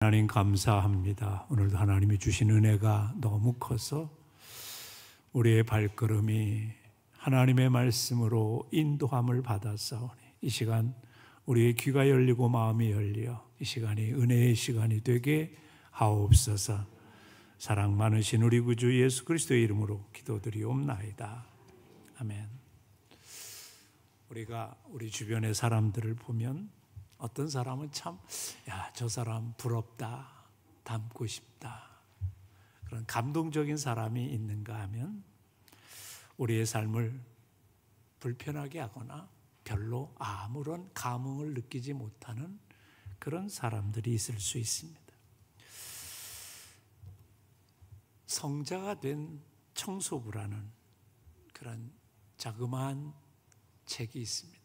하나님 감사합니다. 오늘도 하나님이 주신 은혜가 너무 커서 우리의 발걸음이 하나님의 말씀으로 인도함을 받았사오니 이 시간 우리의 귀가 열리고 마음이 열려 이 시간이 은혜의 시간이 되게 하옵소서. 사랑 많으신 우리 구주 예수 그리스도의 이름으로 기도드리옵나이다. 아멘. 우리가 우리 주변의 사람들을 보면 어떤 사람은 참, 저 사람 부럽다, 닮고 싶다. 그런 감동적인 사람이 있는가 하면 우리의 삶을 불편하게 하거나 별로 아무런 감흥을 느끼지 못하는 그런 사람들이 있을 수 있습니다. 성자가 된 청소부라는 그런 자그마한 책이 있습니다.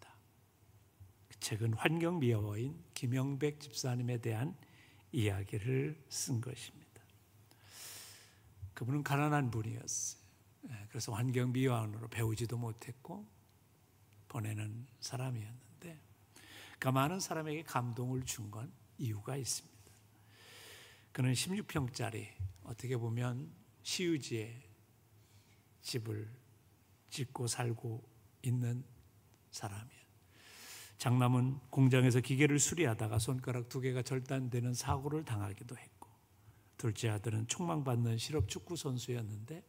책은 환경미화원인 김영백 집사님에 대한 이야기를 쓴 것입니다. 그분은 가난한 분이었어요. 그래서 환경미화원으로 배우지도 못했고 보내는 사람이었는데 그 많은 사람에게 감동을 준 건 이유가 있습니다. 그는 16평짜리 어떻게 보면 시유지에 집을 짓고 살고 있는 사람이에요. 장남은 공장에서 기계를 수리하다가 손가락 2개가 절단되는 사고를 당하기도 했고, 둘째 아들은 총망받는 실업 축구 선수였는데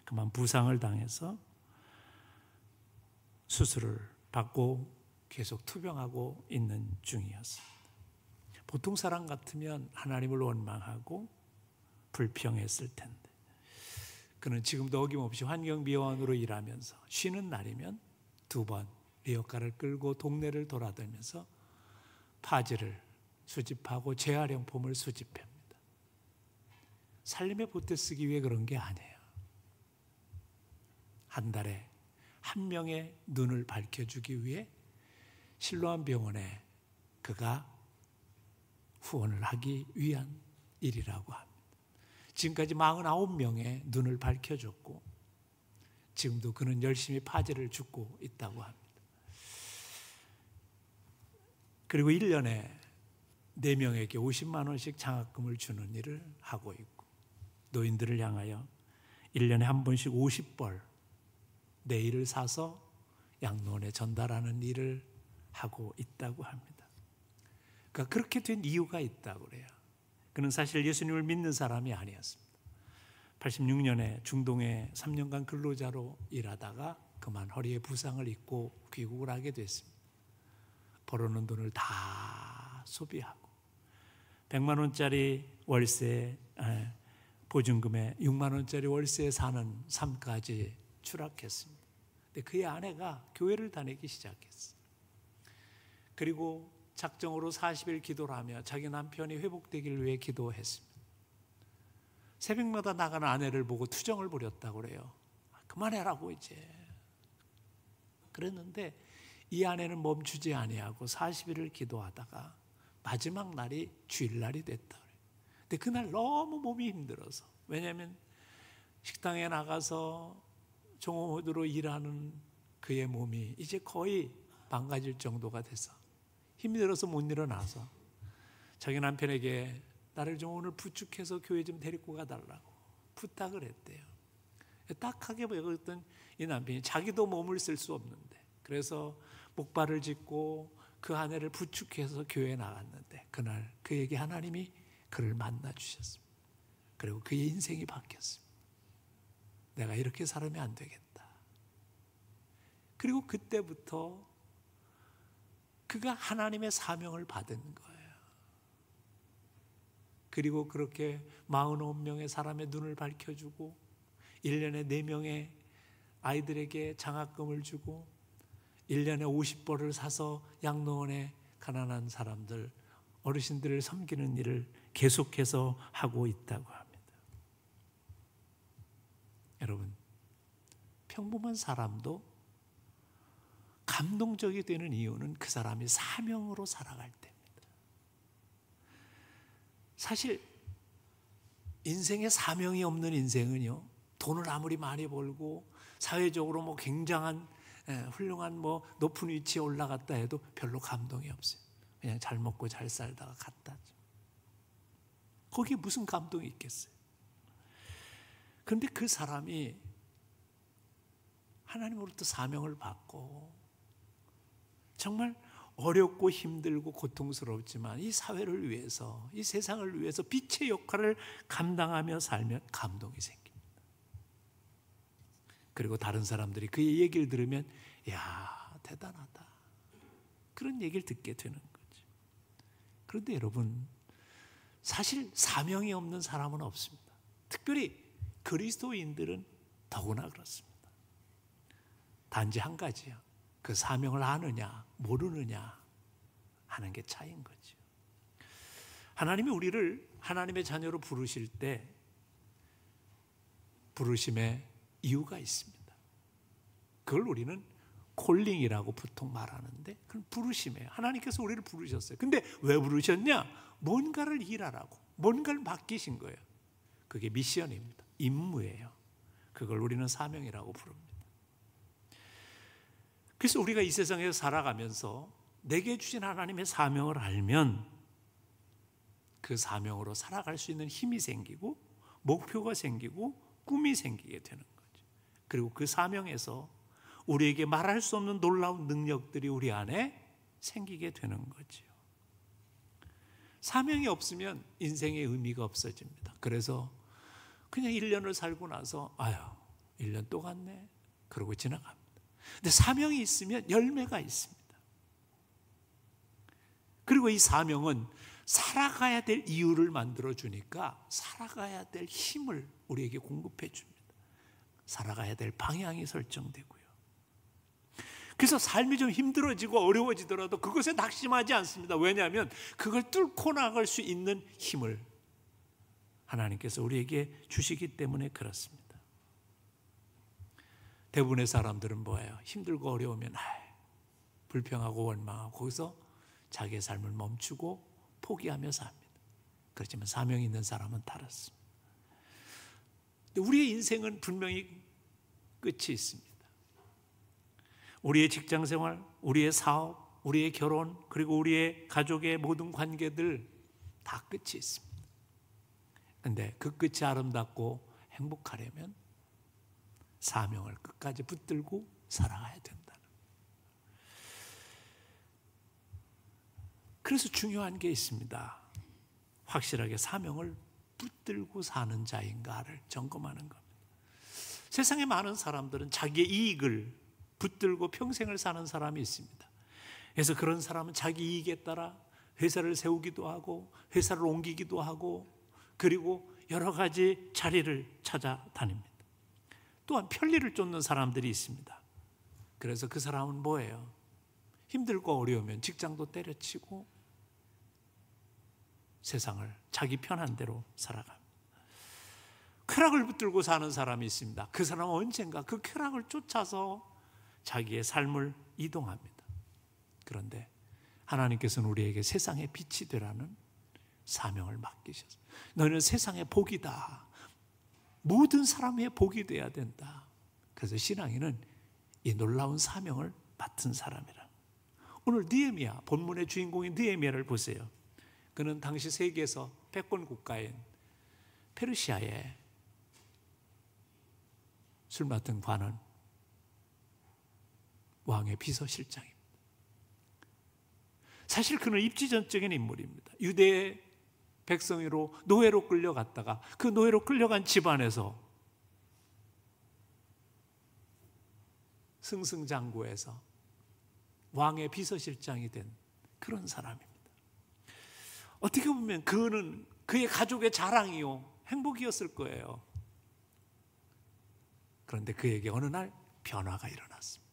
그만 부상을 당해서 수술을 받고 계속 투병하고 있는 중이었습니다. 보통 사람 같으면 하나님을 원망하고 불평했을 텐데 그는 지금도 어김없이 환경미화원으로 일하면서 쉬는 날이면 2번 리어카를 끌고 동네를 돌아다니면서 파지를 수집하고 재활용품을 수집합니다. 살림에 보태 쓰기 위해 그런 게 아니에요. 한 달에 한 명의 눈을 밝혀주기 위해 실로암 병원에 그가 후원을 하기 위한 일이라고 합니다. 지금까지 49명의 눈을 밝혀줬고 지금도 그는 열심히 파지를 줍고 있다고 합니다. 그리고 1년에 4명에게 50만 원씩 장학금을 주는 일을 하고 있고 노인들을 향하여 1년에 한 번씩 50벌 네일을 사서 양로원에 전달하는 일을 하고 있다고 합니다. 그러니까 그렇게 된 이유가 있다고 그래요. 그는 사실 예수님을 믿는 사람이 아니었습니다. 86년에 중동에 3년간 근로자로 일하다가 그만 허리에 부상을 입고 귀국을 하게 됐습니다. 벌어놓은 돈을 다 소비하고 100만 원짜리 월세 보증금에 6만 원짜리 월세에 사는 삶까지 추락했습니다. 근데 그의 아내가 교회를 다니기 시작했어요. 그리고 작정으로 40일 기도를 하며 자기 남편이 회복되기를 위해 기도했습니다. 새벽마다 나가는 아내를 보고 투정을 부렸다고 그래요. 그만해라고 이제. 그랬는데 이 아내는 멈추지 아니하고 40일을 기도하다가 마지막 날이 주일날이 됐다 그래요. 근데 그날 너무 몸이 힘들어서, 왜냐하면 식당에 나가서 종업원으로 일하는 그의 몸이 이제 거의 망가질 정도가 돼서 힘들어서 못 일어나서 자기 남편에게 나를 좀 오늘 부축해서 교회 좀 데리고 가달라고 부탁을 했대요. 딱하게 보였던 이 남편이 자기도 몸을 쓸 수 없는데 그래서 목발을 짚고 그 아내를 부축해서 교회에 나갔는데 그날 그에게 하나님이 그를 만나 주셨습니다. 그리고 그의 인생이 바뀌었습니다. 내가 이렇게 살면 안 되겠다. 그리고 그때부터 그가 하나님의 사명을 받은 거예요. 그리고 그렇게 49명의 사람의 눈을 밝혀주고 1년에 4명의 아이들에게 장학금을 주고 1년에 50벌을 사서 양로원에 가난한 사람들, 어르신들을 섬기는 일을 계속해서 하고 있다고 합니다. 여러분, 평범한 사람도 감동적이 되는 이유는 그 사람이 사명으로 살아갈 때입니다. 사실 인생에 사명이 없는 인생은요, 돈을 아무리 많이 벌고 사회적으로 굉장한 훌륭한 높은 위치에 올라갔다 해도 별로 감동이 없어요. 그냥 잘 먹고 잘 살다가 갔다. 거기에 무슨 감동이 있겠어요? 그런데 그 사람이 하나님으로부터 사명을 받고 정말 어렵고 힘들고 고통스럽지만 이 사회를 위해서, 이 세상을 위해서 빛의 역할을 감당하며 살면 감동이 생깁니다. 그리고 다른 사람들이 그의 얘기를 들으면 야, 대단하다, 그런 얘기를 듣게 되는 거죠. 그런데 여러분, 사실 사명이 없는 사람은 없습니다. 특별히 그리스도인들은 더구나 그렇습니다. 단지 한 가지요, 그 사명을 아느냐 모르느냐 하는 게 차이인 거죠. 하나님이 우리를 하나님의 자녀로 부르실 때 부르심의 이유가 있습니다. 그걸 우리는 콜링이라고 보통 말하는데 그건 부르심이에요. 하나님께서 우리를 부르셨어요. 근데 왜 부르셨냐? 뭔가를 일하라고, 뭔가를 맡기신 거예요. 그게 미션입니다. 임무예요. 그걸 우리는 사명이라고 부릅니다. 그래서 우리가 이 세상에서 살아가면서 내게 주신 하나님의 사명을 알면 그 사명으로 살아갈 수 있는 힘이 생기고 목표가 생기고 꿈이 생기게 되는 거죠. 그리고 그 사명에서 우리에게 말할 수 없는 놀라운 능력들이 우리 안에 생기게 되는 거죠. 사명이 없으면 인생의 의미가 없어집니다. 그래서 그냥 1년을 살고 나서 아유, 1년 또 갔네, 그러고 지나갑니다. 근데 사명이 있으면 열매가 있습니다. 그리고 이 사명은 살아가야 될 이유를 만들어 주니까 살아가야 될 힘을 우리에게 공급해 줍니다. 살아가야 될 방향이 설정되고요. 그래서 삶이 좀 힘들어지고 어려워지더라도 그것에 낙심하지 않습니다. 왜냐하면 그걸 뚫고 나갈 수 있는 힘을 하나님께서 우리에게 주시기 때문에 그렇습니다. 대부분의 사람들은 뭐예요? 힘들고 어려우면 불평하고 원망하고 거기서 자기의 삶을 멈추고 포기하며 삽니다. 그렇지만 사명이 있는 사람은 다릅니다. 우리의 인생은 분명히 끝이 있습니다. 우리의 직장생활, 우리의 사업, 우리의 결혼, 그리고 우리의 가족의 모든 관계들 다 끝이 있습니다. 그런데 그 끝이 아름답고 행복하려면 사명을 끝까지 붙들고 살아가야 된다는. 그래서 중요한 게 있습니다. 확실하게 사명을 붙들고 사는 자인가를 점검하는 겁니다. 세상에 많은 사람들은 자기의 이익을 붙들고 평생을 사는 사람이 있습니다. 그래서 그런 사람은 자기 이익에 따라 회사를 세우기도 하고 회사를 옮기기도 하고 그리고 여러 가지 자리를 찾아다닙니다. 또한 편리를 쫓는 사람들이 있습니다. 그래서 그 사람은 뭐예요? 힘들고 어려우면 직장도 때려치고 세상을 자기 편한 대로 살아갑니다. 쾌락을 붙들고 사는 사람이 있습니다. 그 사람은 언젠가 그 쾌락을 쫓아서 자기의 삶을 이동합니다. 그런데 하나님께서는 우리에게 세상의 빛이 되라는 사명을 맡기셨어요. 너희는 세상의 복이다. 모든 사람의 복이 되어야 된다. 그래서 신앙인은 이 놀라운 사명을 맡은 사람이라. 오늘 느헤미야, 본문의 주인공인 느헤미야를 보세요. 그는 당시 세계에서 패권 국가인 페르시아의 술 맡은 관원 왕의 비서실장입니다. 사실 그는 입지전적인 인물입니다. 유대의 백성으로 노예로 끌려갔다가 그 노예로 끌려간 집안에서 승승장구해서 왕의 비서실장이 된 그런 사람입니다. 어떻게 보면 그는 그의 가족의 자랑이요 행복이었을 거예요. 그런데 그에게 어느 날 변화가 일어났습니다.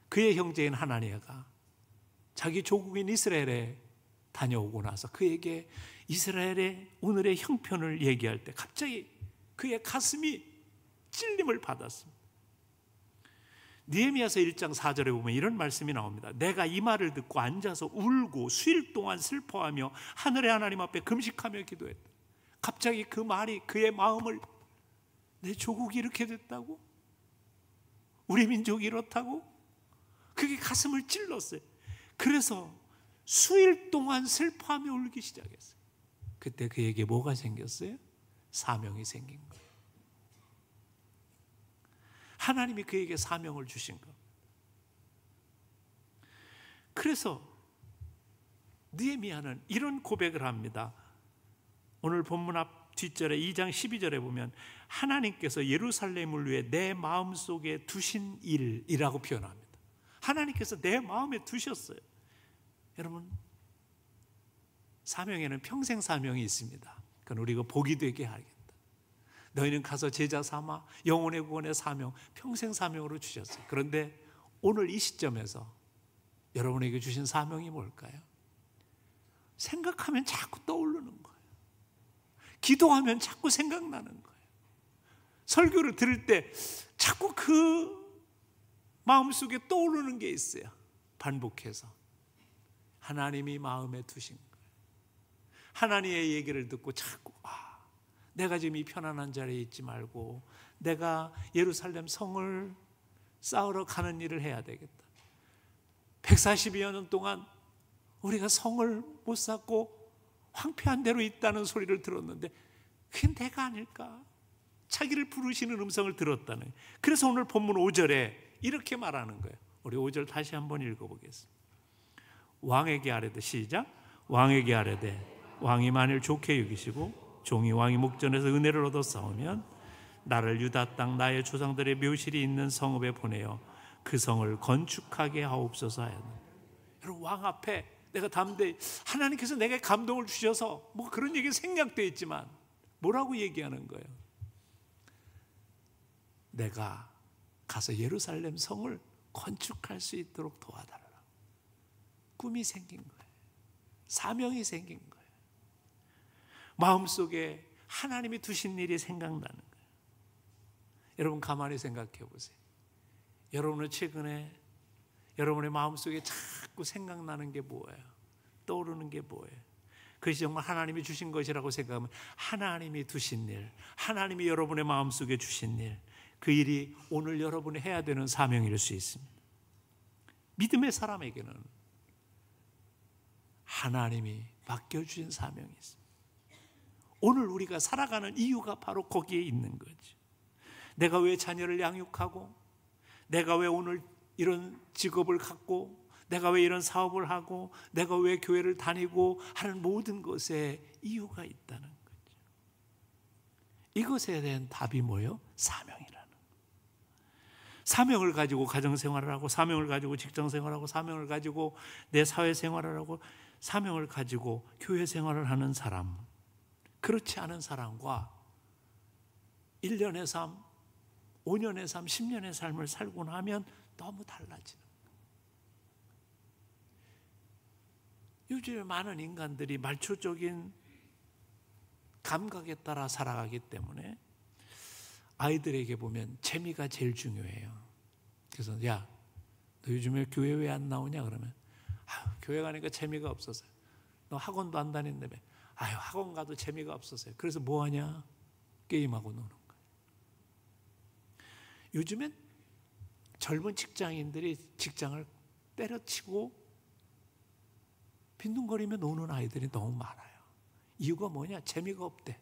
그의 형제인 하나니아가 자기 조국인 이스라엘에 다녀오고 나서 그에게 이스라엘의 오늘의 형편을 얘기할 때 갑자기 그의 가슴이 찔림을 받았습니다. 느헤미야서 1장 4절에 보면 이런 말씀이 나옵니다. 내가 이 말을 듣고 앉아서 울고 수일 동안 슬퍼하며 하늘의 하나님 앞에 금식하며 기도했다. 갑자기 그 말이 그의 마음을, 내 조국이 이렇게 됐다고? 우리 민족이 이렇다고? 그게 가슴을 찔렀어요. 그래서 수일 동안 슬퍼하며 울기 시작했어요. 그때 그에게 뭐가 생겼어요? 사명이 생긴 거예요. 하나님이 그에게 사명을 주신 거. 그래서 느헤미야는 이런 고백을 합니다. 오늘 본문 앞 뒷절에 2장 12절에 보면 하나님께서 예루살렘을 위해 내 마음속에 두신 일이라고 표현합니다. 하나님께서 내 마음에 두셨어요. 여러분, 사명에는 평생 사명이 있습니다. 그건 우리가 복이 되게 하겠다. 너희는 가서 제자 삼아 영혼의 구원의 사명, 평생 사명으로 주셨어요. 그런데 오늘 이 시점에서 여러분에게 주신 사명이 뭘까요? 생각하면 자꾸 떠오르는 거예요. 기도하면 자꾸 생각나는 거예요. 설교를 들을 때 자꾸 그 마음속에 떠오르는 게 있어요. 반복해서 하나님이 마음에 두신 거예요. 하나님의 얘기를 듣고 자꾸 내가 지금 이 편안한 자리에 있지 말고 내가 예루살렘 성을 쌓으러 가는 일을 해야 되겠다. 140여 년 동안 우리가 성을 못 쌓고 황폐한 대로 있다는 소리를 들었는데 그게 내가 아닐까? 자기를 부르시는 음성을 들었다는 거예요. 그래서 오늘 본문 5절에 이렇게 말하는 거예요. 우리 5절 다시 한번 읽어보겠습니다. 왕에게 아뢰되, 시작. 왕에게 아뢰되 왕이 만일 좋게 여기시고 종이 왕이 목전에서 은혜를 얻어 싸우면 나를 유다 땅 나의 조상들의 묘실이 있는 성읍에 보내어 그 성을 건축하게 하옵소서 하였노. 여러분, 왕 앞에 내가 담대 하나님께서 내게 감동을 주셔서 뭐 그런 얘기 생략되어 있지만 뭐라고 얘기하는 거예요? 내가 가서 예루살렘 성을 건축할 수 있도록 도와달라. 꿈이 생긴 거예요. 사명이 생긴 거예요. 마음속에 하나님이 두신 일이 생각나는 거예요. 여러분, 가만히 생각해 보세요. 여러분은 최근에 여러분의 마음속에 자꾸 생각나는 게 뭐예요? 떠오르는 게 뭐예요? 그것이 정말 하나님이 주신 것이라고 생각하면 하나님이 두신 일, 하나님이 여러분의 마음속에 주신 일, 그 일이 오늘 여러분이 해야 되는 사명일 수 있습니다. 믿음의 사람에게는 하나님이 맡겨주신 사명이 있습니다. 오늘 우리가 살아가는 이유가 바로 거기에 있는 거죠. 내가 왜 자녀를 양육하고, 내가 왜 오늘 이런 직업을 갖고, 내가 왜 이런 사업을 하고, 내가 왜 교회를 다니고 하는 모든 것에 이유가 있다는 거죠. 이것에 대한 답이 뭐예요? 사명이라는 거예요. 사명을 가지고 가정생활을 하고, 사명을 가지고 직장생활을 하고, 사명을 가지고 내 사회생활을 하고, 사명을 가지고 교회생활을 하는 사람, 그렇지 않은 사람과 1년의 삶, 5년의 삶, 10년의 삶을 살고 나면 너무 달라지는 거예요. 요즘에 많은 인간들이 말초적인 감각에 따라 살아가기 때문에 아이들에게 보면 재미가 제일 중요해요. 그래서 야, 너 요즘에 교회 왜 안 나오냐? 그러면 교회 가니까 재미가 없어서요. 너 학원도 안 다닌다며. 학원 가도 재미가 없었어요. 그래서 뭐 하냐? 게임하고 노는 거예요. 요즘엔 젊은 직장인들이 직장을 때려치고 빈둥거리며 노는 아이들이 너무 많아요. 이유가 뭐냐? 재미가 없대.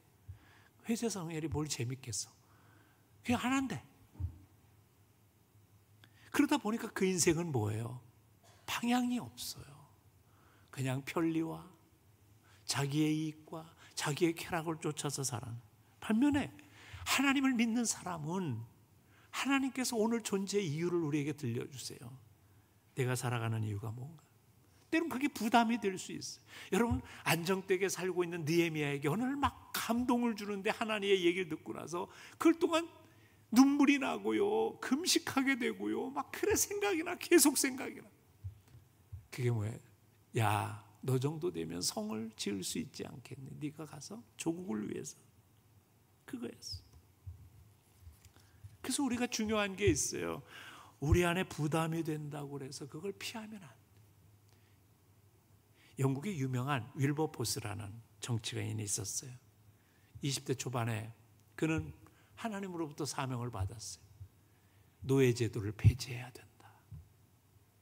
회사 생활이 뭘 재밌겠어? 그냥 안 한대. 그러다 보니까 그 인생은 뭐예요? 방향이 없어요. 그냥 편리와 자기의 이익과 자기의 쾌락을 쫓아서 살아는. 반면에 하나님을 믿는 사람은 하나님께서 오늘 존재의 이유를 우리에게 들려주세요. 내가 살아가는 이유가 뭔가. 때로는 그게 부담이 될 수 있어요. 여러분, 안정되게 살고 있는 느헤미야에게 어느 날 막 감동을 주는데 하나님의 얘기를 듣고 나서 그걸 동안 눈물이 나고요, 금식하게 되고요, 막 그래 생각이 나, 계속 생각이 나. 그게 뭐예요? 야, 너 정도 되면 성을 지을 수 있지 않겠니? 네가 가서 조국을 위해서. 그거였어. 그래서 우리가 중요한 게 있어요. 우리 안에 부담이 된다고 해서 그걸 피하면 안 돼. 영국의 유명한 윌버포스라는 정치가인이 있었어요. 20대 초반에 그는 하나님으로부터 사명을 받았어요. 노예제도를 폐지해야 된다.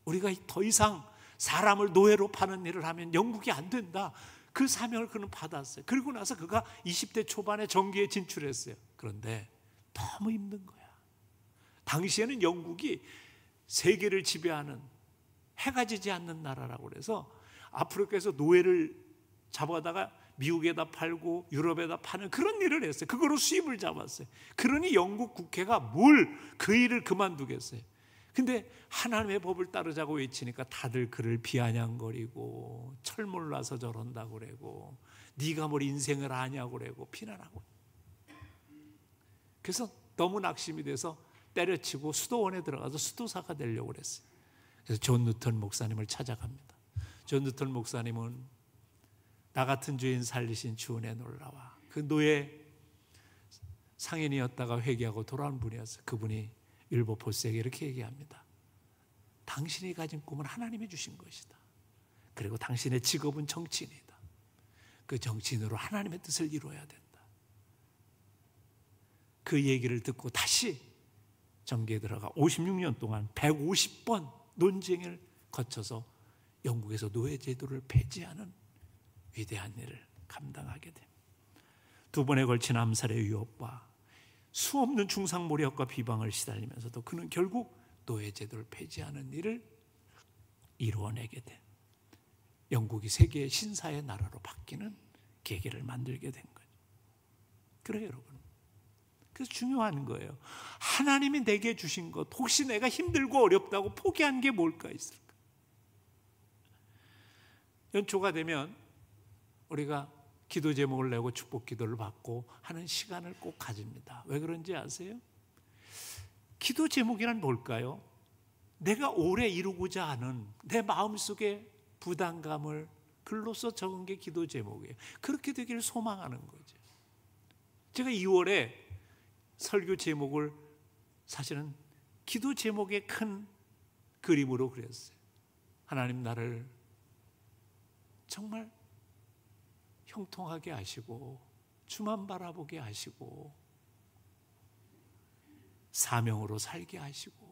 우리가 더 이상 사람을 노예로 파는 일을 하면 영국이 안 된다. 그 사명을 그는 받았어요. 그리고 나서 그가 20대 초반에 정계에 진출했어요. 그런데 너무 힘든 거야. 당시에는 영국이 세계를 지배하는, 해가 지지 않는 나라라고 그래서 아프리카에서 노예를 잡아다가 미국에다 팔고 유럽에다 파는 그런 일을 했어요. 그거로 수입을 잡았어요. 그러니 영국 국회가 뭘 그 일을 그만두겠어요. 근데 하나님의 법을 따르자고 외치니까 다들 그를 비아냥거리고 철몰라서 저런다고 그러고 네가 뭘 인생을 아냐고 그러고 비난하고. 그래서 너무 낙심이 돼서 때려치고 수도원에 들어가서 수도사가 되려고 그랬어요. 그래서 존 누턴 목사님을 찾아갑니다. 존 누턴 목사님은 나 같은 죄인 살리신 주 은혜 놀라와. 그 노예 상인이었다가 회개하고 돌아온 분이었어요. 그분이 윌버포스에게 이렇게 얘기합니다. 당신이 가진 꿈은 하나님이 주신 것이다. 그리고 당신의 직업은 정치인이다. 그 정치인으로 하나님의 뜻을 이루어야 된다. 그 얘기를 듣고 다시 정계에 들어가 56년 동안 150번 논쟁을 거쳐서 영국에서 노예 제도를 폐지하는 위대한 일을 감당하게 됩니다. 2번에 걸친 암살의 위협과 수없는 중상모략과 비방을 시달리면서도 그는 결국 노예 제도를 폐지하는 일을 이루어내게 된, 영국이 세계의 신사의 나라로 바뀌는 계기를 만들게 된 거죠. 그래요, 여러분. 그래서 중요한 거예요. 하나님이 내게 주신 것, 혹시 내가 힘들고 어렵다고 포기한 게 뭘까 있을까? 연초가 되면 우리가 기도 제목을 내고 축복 기도를 받고 하는 시간을 꼭 가집니다. 왜 그런지 아세요? 기도 제목이란 뭘까요? 내가 오래 이루고자 하는 내 마음속의 부담감을 글로써 적은 게 기도 제목이에요. 그렇게 되기를 소망하는 거죠. 제가 2월에 설교 제목을 사실은 기도 제목의 큰 그림으로 그렸어요. 하나님 나를 정말 형통하게 하시고 주만 바라보게 하시고 사명으로 살게 하시고.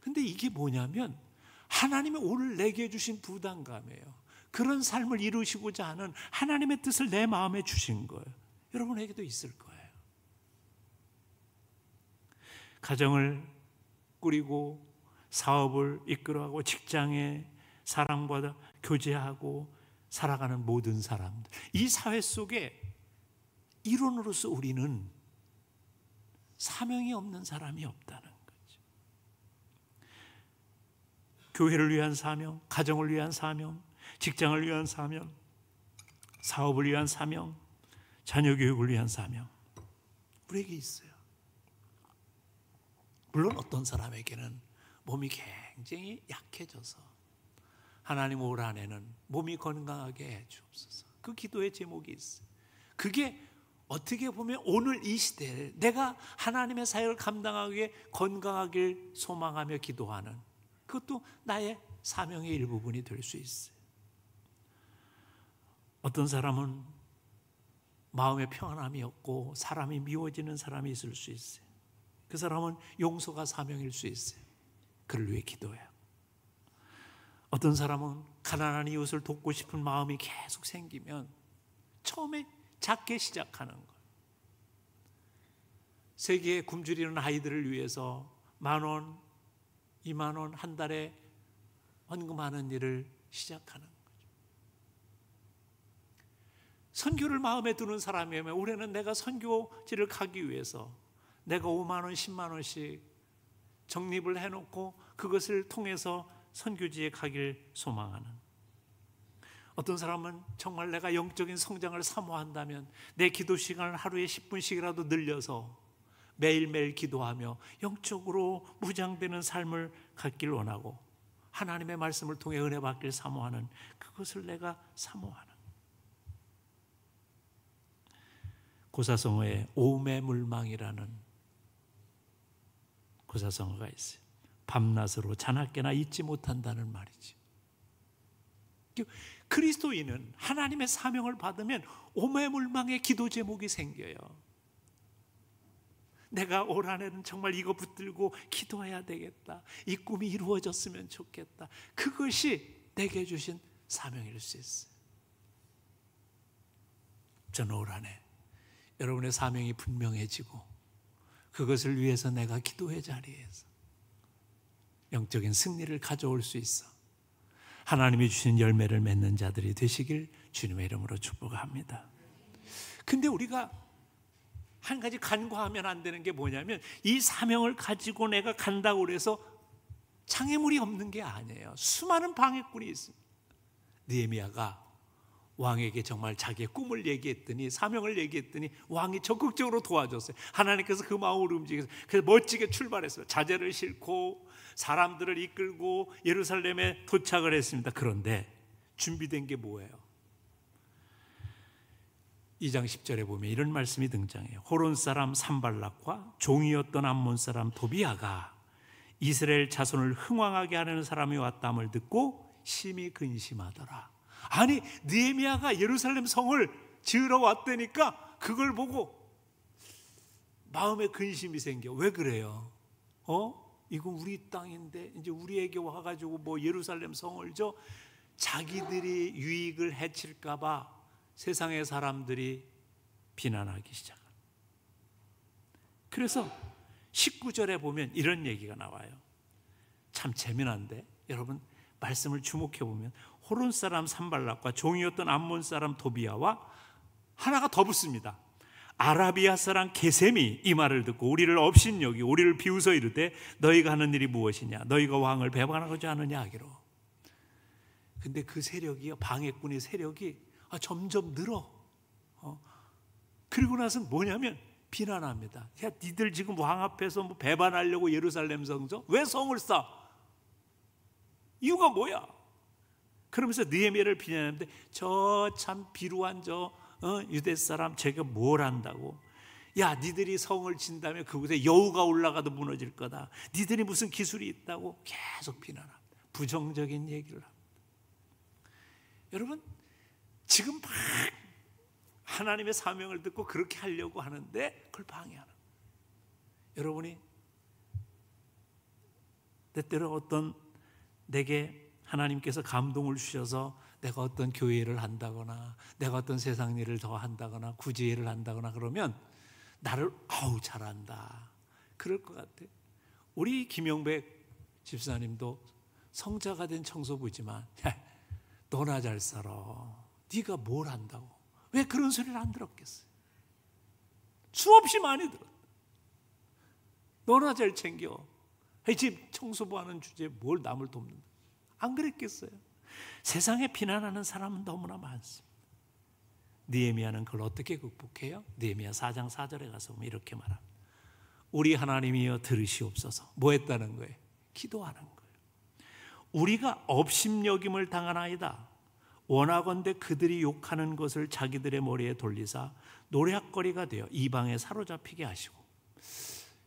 근데 이게 뭐냐면 하나님이 오늘 내게 주신 부담감이에요. 그런 삶을 이루시고자 하는 하나님의 뜻을 내 마음에 주신 거예요. 여러분에게도 있을 거예요. 가정을 꾸리고 사업을 이끌어가고 직장에 사랑받아 교제하고 살아가는 모든 사람들, 이 사회 속에 일원으로서 우리는 사명이 없는 사람이 없다는 거죠. 교회를 위한 사명, 가정을 위한 사명, 직장을 위한 사명, 사업을 위한 사명, 자녀 교육을 위한 사명, 우리에게 있어요. 물론 어떤 사람에게는 몸이 굉장히 약해져서 하나님 올 한해는 몸이 건강하게 해 주옵소서. 그 기도의 제목이 있어요. 그게 어떻게 보면 오늘 이 시대에 내가 하나님의 사역을 감당하기 위해 건강하길 소망하며 기도하는, 그것도 나의 사명의 일부분이 될 수 있어요. 어떤 사람은 마음의 평안함이 없고 사람이 미워지는 사람이 있을 수 있어요. 그 사람은 용서가 사명일 수 있어요. 그를 위해 기도해요. 어떤 사람은 가난한 이웃을 돕고 싶은 마음이 계속 생기면 처음에 작게 시작하는 것. 세계에 굶주리는 아이들을 위해서 10,000원, 20,000원 한 달에 헌금하는 일을 시작하는 거죠. 선교를 마음에 두는 사람이면 올해는 내가 선교지를 가기 위해서 내가 5만 원, 10만 원씩 적립을 해놓고 그것을 통해서 선교지에 가길 소망하는. 어떤 사람은 정말 내가 영적인 성장을 사모한다면 내 기도 시간을 하루에 10분씩이라도 늘려서 매일매일 기도하며 영적으로 무장되는 삶을 갖길 원하고 하나님의 말씀을 통해 은혜 받길 사모하는, 그것을 내가 사모하는. 고사성어에 오매 물망이라는 고사성어가 있어요. 밤낮으로 자나깨나 잊지 못한다는 말이지. 그리스도인은 하나님의 사명을 받으면 오매물망의 기도 제목이 생겨요. 내가 올 한해는 정말 이거 붙들고 기도해야 되겠다. 이 꿈이 이루어졌으면 좋겠다. 그것이 내게 주신 사명일 수 있어요. 저는 올 한 해 여러분의 사명이 분명해지고 그것을 위해서 내가 기도의 자리에서 영적인 승리를 가져올 수 있어 하나님이 주신 열매를 맺는 자들이 되시길 주님의 이름으로 축복합니다. 근데 우리가 한 가지 간과하면 안 되는 게 뭐냐면 이 사명을 가지고 내가 간다고 해서 장애물이 없는 게 아니에요. 수많은 방해꾼이 있습니다. 느헤미야가 왕에게 정말 자기의 꿈을 얘기했더니 사명을 얘기했더니 왕이 적극적으로 도와줬어요. 하나님께서 그 마음을 움직여서 그래서 멋지게 출발했어요. 자재를 싣고 사람들을 이끌고 예루살렘에 도착을 했습니다. 그런데 준비된 게 뭐예요? 2장 10절에 보면 이런 말씀이 등장해요. 호론 사람 산발락과 종이었던 암몬 사람 도비아가 이스라엘 자손을 흥왕하게 하는 사람이 왔다함을 듣고 심히 근심하더라. 아니 느헤미야가 예루살렘 성을 지으러 왔다니까 그걸 보고 마음에 근심이 생겨. 왜 그래요? 이거 우리 땅인데 이제 우리에게 와가지고 뭐 예루살렘 성을 자기들이 유익을 해칠까 봐 세상의 사람들이 비난하기 시작합니다. 그래서 19절에 보면 이런 얘기가 나와요. 참 재미난데 여러분 말씀을 주목해 보면 호론 사람 산발락과 종이었던 암몬 사람 도비아와 하나가 더 붙습니다. 아라비아 사람 게셈이 이 말을 듣고 우리를 업신여기 우리를 비웃어 이르되 너희가 하는 일이 무엇이냐 너희가 왕을 배반하고자 하느냐 하기로. 근데 그 세력이요 방해꾼의 세력이 점점 늘어. 그리고 나서 뭐냐면 비난합니다. 야 니들 지금 왕 앞에서 뭐 배반하려고 예루살렘 성전 왜 성을 쌓아? 이유가 뭐야? 그러면서 느헤미야를 비난하는데 저 참 비루한 유대 사람 제가 뭘 안다고? 야 니들이 성을 진다면 그곳에 여우가 올라가도 무너질 거다. 니들이 무슨 기술이 있다고 계속 비난합니다. 부정적인 얘기를 합니다. 여러분 지금 막 하나님의 사명을 듣고 그렇게 하려고 하는데 그걸 방해하는 거예요. 여러분이 때때로 어떤 내게 하나님께서 감동을 주셔서 내가 어떤 교회를 한다거나 내가 어떤 세상 일을 더 한다거나 구제일을 한다거나 그러면 나를 잘한다 그럴 것 같아요. 우리 김영백 집사님도 성자가 된 청소부지만 너나 잘 살아. 네가 뭘 한다고. 왜 그런 소리를 안 들었겠어요? 수없이 많이 들었다. 너나 잘 챙겨. 집 청소부 하는 주제에 뭘 남을 돕는다. 안 그랬겠어요? 세상에 비난하는 사람은 너무나 많습니다. 느헤미야는 그걸 어떻게 극복해요? 느헤미야 4장 4절에 가서 보면 이렇게 말합니다. 우리 하나님이여 들으시옵소서. 뭐 했다는 거예요? 기도하는 거예요. 우리가 업심여김을 당하나이다. 원하건대 그들이 욕하는 것을 자기들의 머리에 돌리사 노략거리가 되어 이방에 사로잡히게 하시고.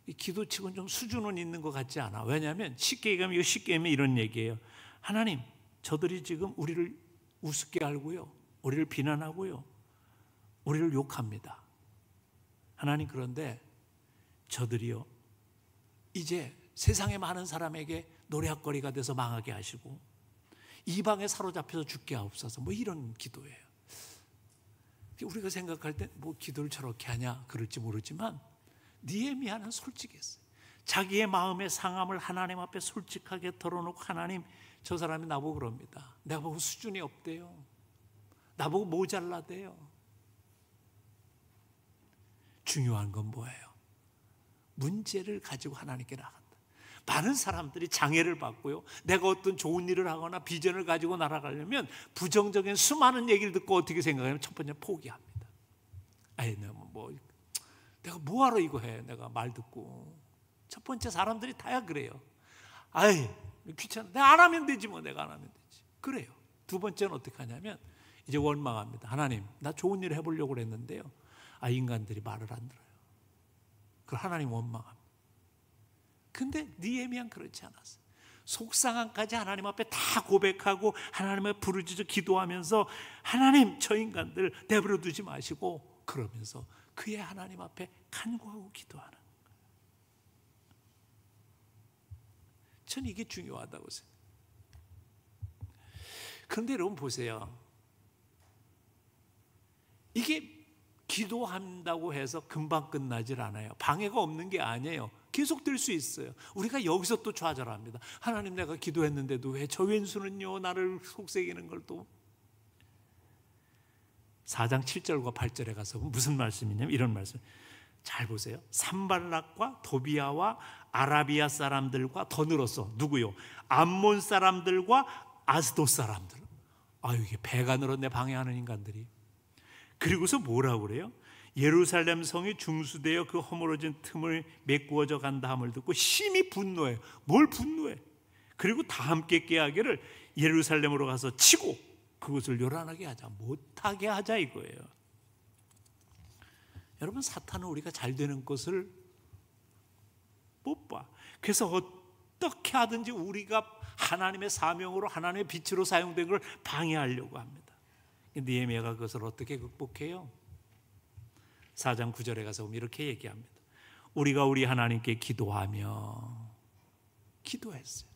이 기도치고는 좀 수준은 있는 것 같지 않아. 왜냐하면 쉽게 얘기하면 이런 얘기예요. 하나님 저들이 지금 우리를 우습게 알고요 우리를 비난하고요 우리를 욕합니다. 하나님 그런데 저들이요 이제 세상의 많은 사람에게 노략거리가 돼서 망하게 하시고 이방에 사로잡혀서 죽게 하옵소서. 뭐 이런 기도예요. 우리가 생각할 때 뭐 기도를 저렇게 하냐 그럴지 모르지만 느헤미야는 솔직했어요. 자기의 마음의 상함을 하나님 앞에 솔직하게 털어놓고 하나님 저 사람이 나보고 그럽니다. 내가 보고 수준이 없대요. 나보고 모자라대요. 중요한 건 뭐예요? 문제를 가지고 하나님께 나간다. 많은 사람들이 장애를 받고요. 내가 어떤 좋은 일을 하거나 비전을 가지고 날아가려면 부정적인 수많은 얘기를 듣고 어떻게 생각하냐면 첫 번째 포기합니다. 내가 뭐하러 이거 해? 내가 말 듣고. 첫 번째 사람들이 다야 그래요. 귀찮아. 내가 안 하면 되지 뭐. 내가 안 하면 되지. 그래요. 두 번째는 어떻게 하냐면 이제 원망합니다. 하나님 나 좋은 일을 해보려고 그랬는데요. 인간들이 말을 안 들어요. 그걸 하나님 원망합니다. 근데 느헤미야는 그렇지 않았어요. 속상함까지 하나님 앞에 다 고백하고 하나님을 부르짖어 기도하면서 하나님 저 인간들 내버려 두지 마시고 그러면서 그의 하나님 앞에 간구하고 기도하는 거예요. 저는 이게 중요하다고 생각해요. 그런데 여러분 보세요. 이게 기도한다고 해서 금방 끝나질 않아요. 방해가 없는 게 아니에요. 계속될 수 있어요. 우리가 여기서 또 좌절합니다. 하나님, 내가 기도했는데도 왜 저 왼수는요 나를 속삭이는 걸 또. 4장 7절과 8절에 가서 무슨 말씀이냐면 이런 말씀. 잘 보세요. 산발락과 도비아와 아라비아 사람들과 더 늘었어. 누구요? 암몬 사람들과 아스돗 사람들. 아유, 이게 배가 늘었네, 방해하는 인간들이. 그리고서 뭐라고 그래요? 예루살렘 성이 중수되어 그 허물어진 틈을 메꾸어져 간다 함을 듣고 심히 분노해. 뭘 분노해? 그리고 다 함께 깨하기를 예루살렘으로 가서 치고 그것을 요란하게 하자, 못하게 하자 이거예요. 여러분, 사탄은 우리가 잘 되는 것을 못 봐. 그래서 어떻게 하든지 우리가 하나님의 사명으로, 하나님의 빛으로 사용된 걸 방해하려고 합니다. 느헤미야가 그것을 어떻게 극복해요? 4장 9절에 가서 보면 이렇게 얘기합니다. 우리가 우리 하나님께 기도하며 기도했어요.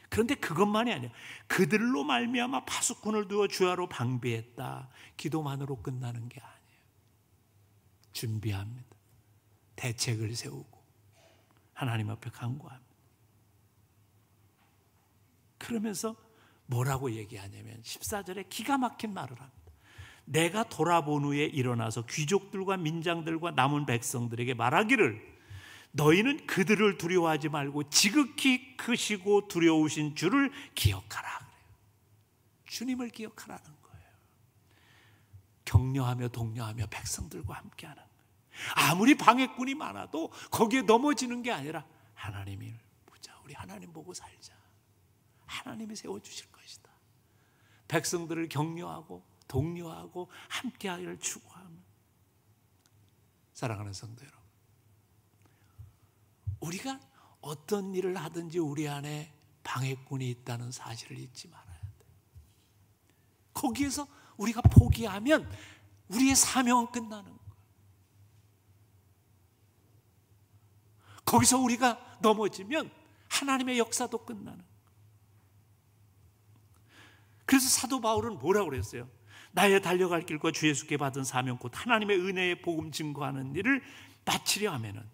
그런데 그것만이 아니에요. 그들로 말미암아 파수꾼을 두어 주야로 방비했다. 기도만으로 끝나는 게 아니에요. 준비합니다. 대책을 세우고 하나님 앞에 간구합니다. 그러면서 뭐라고 얘기하냐면 14절에 기가 막힌 말을 합니다. 내가 돌아본 후에 일어나서 귀족들과 민장들과 남은 백성들에게 말하기를 너희는 그들을 두려워하지 말고 지극히 크시고 두려우신 주를 기억하라 그래요. 주님을 기억하라는 거예요. 격려하며 독려하며 백성들과 함께하는 거예요. 아무리 방해꾼이 많아도 거기에 넘어지는 게 아니라 하나님을 보자. 우리 하나님 보고 살자. 하나님이 세워주실 것이다. 백성들을 격려하고 독려하고 함께하기를 추구하며. 사랑하는 성도 여러분, 우리가 어떤 일을 하든지 우리 안에 방해꾼이 있다는 사실을 잊지 말아야 돼요. 거기에서 우리가 포기하면 우리의 사명은 끝나는 거예요. 거기서 우리가 넘어지면 하나님의 역사도 끝나는 거예요. 그래서 사도 바울은 뭐라고 그랬어요? 나의 달려갈 길과 주 예수께 받은 사명 곧 하나님의 은혜의 복음 증거하는 일을 마치려 하면은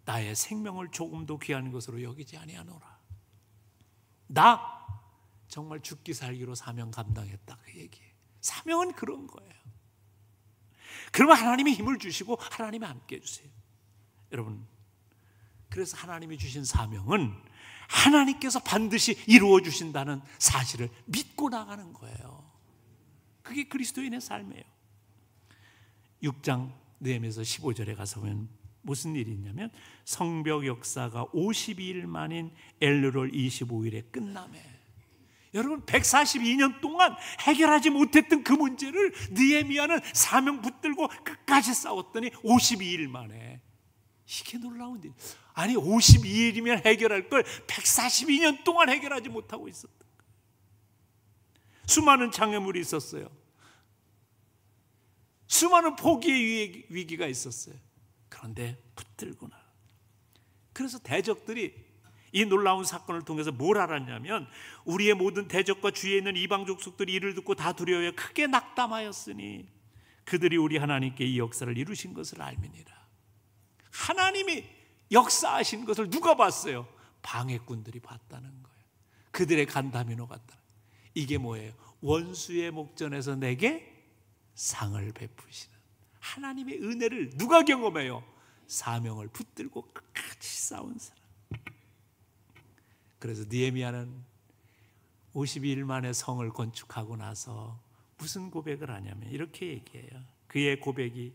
나의 생명을 조금도 귀한 것으로 여기지 아니하노라. 나 정말 죽기 살기로 사명 감당했다, 그 얘기예요. 사명은 그런 거예요. 그러면 하나님이 힘을 주시고 하나님이 함께 해주세요. 여러분, 그래서 하나님이 주신 사명은 하나님께서 반드시 이루어 주신다는 사실을 믿고 나가는 거예요. 그게 그리스도인의 삶이에요. 6장 느헤미야서 15절에 가서 보면 무슨 일이 있냐면 성벽 역사가 52일 만인 엘르롤 25일에 끝나매. 여러분, 142년 동안 해결하지 못했던 그 문제를 느헤미야는 사명 붙들고 끝까지 싸웠더니 52일 만에. 이게 놀라운 일. 아니, 52일이면 해결할 걸 142년 동안 해결하지 못하고 있었던 거예요. 수많은 장애물이 있었어요. 수많은 포기의 위기가 있었어요. 그런데 붙들구나. 그래서 대적들이 이 놀라운 사건을 통해서 뭘 알았냐면 우리의 모든 대적과 주위에 있는 이방 족속들이 이를 듣고 다 두려워해 크게 낙담하였으니 그들이 우리 하나님께 이 역사를 이루신 것을 알미니라. 하나님이 역사하신 것을 누가 봤어요? 방해꾼들이 봤다는 거예요. 그들의 간담이 녹았다. 이게 뭐예요? 원수의 목전에서 내게 상을 베푸시는 하나님의 은혜를 누가 경험해요? 사명을 붙들고 끝까지 싸운 사람. 그래서 느헤미야는 52일 만에 성을 건축하고 나서 무슨 고백을 하냐면 이렇게 얘기해요. 그의 고백이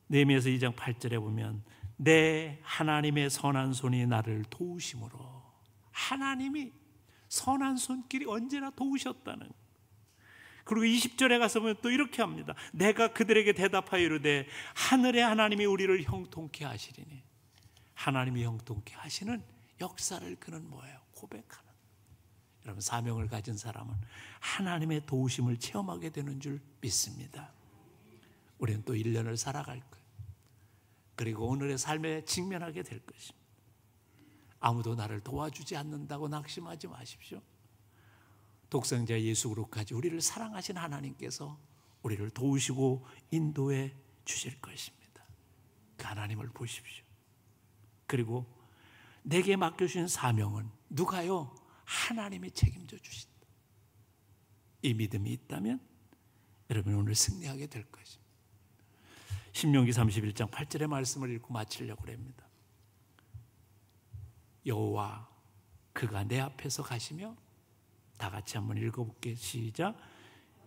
느헤미야서 2장 8절에 보면 내 하나님의 선한 손이 나를 도우심으로. 하나님이 선한 손길이 언제나 도우셨다는 거예요. 그리고 20절에 가서 보면 또 이렇게 합니다. 내가 그들에게 대답하여 이르되 하늘의 하나님이 우리를 형통케 하시리니. 하나님이 형통케 하시는 역사를 그는 뭐예요? 고백하는. 여러분, 사명을 가진 사람은 하나님의 도우심을 체험하게 되는 줄 믿습니다. 우리는 또 1년을 살아갈 거예요. 그리고 오늘의 삶에 직면하게 될 것입니다. 아무도 나를 도와주지 않는다고 낙심하지 마십시오. 독생자 예수 그리스도까지 우리를 사랑하신 하나님께서 우리를 도우시고 인도해 주실 것입니다. 그 하나님을 보십시오. 그리고 내게 맡겨주신 사명은 누가요? 하나님이 책임져 주신다. 이 믿음이 있다면 여러분 오늘 승리하게 될 것입니다. 신명기 31장 8절의 말씀을 읽고 마치려고 합니다. 여호와 그가 내 앞에서 가시며, 다 같이 한번 읽어볼게요. 시작.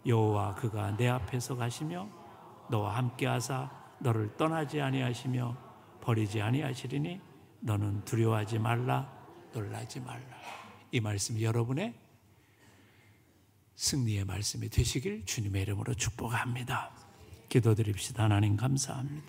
여호와 그가 내 앞에서 가시며 너와 함께 하사 너를 떠나지 아니하시며 버리지 아니하시리니 너는 두려워하지 말라, 놀라지 말라. 이 말씀이 여러분의 승리의 말씀이 되시길 주님의 이름으로 축복합니다. 기도드립시다. 하나님 감사합니다.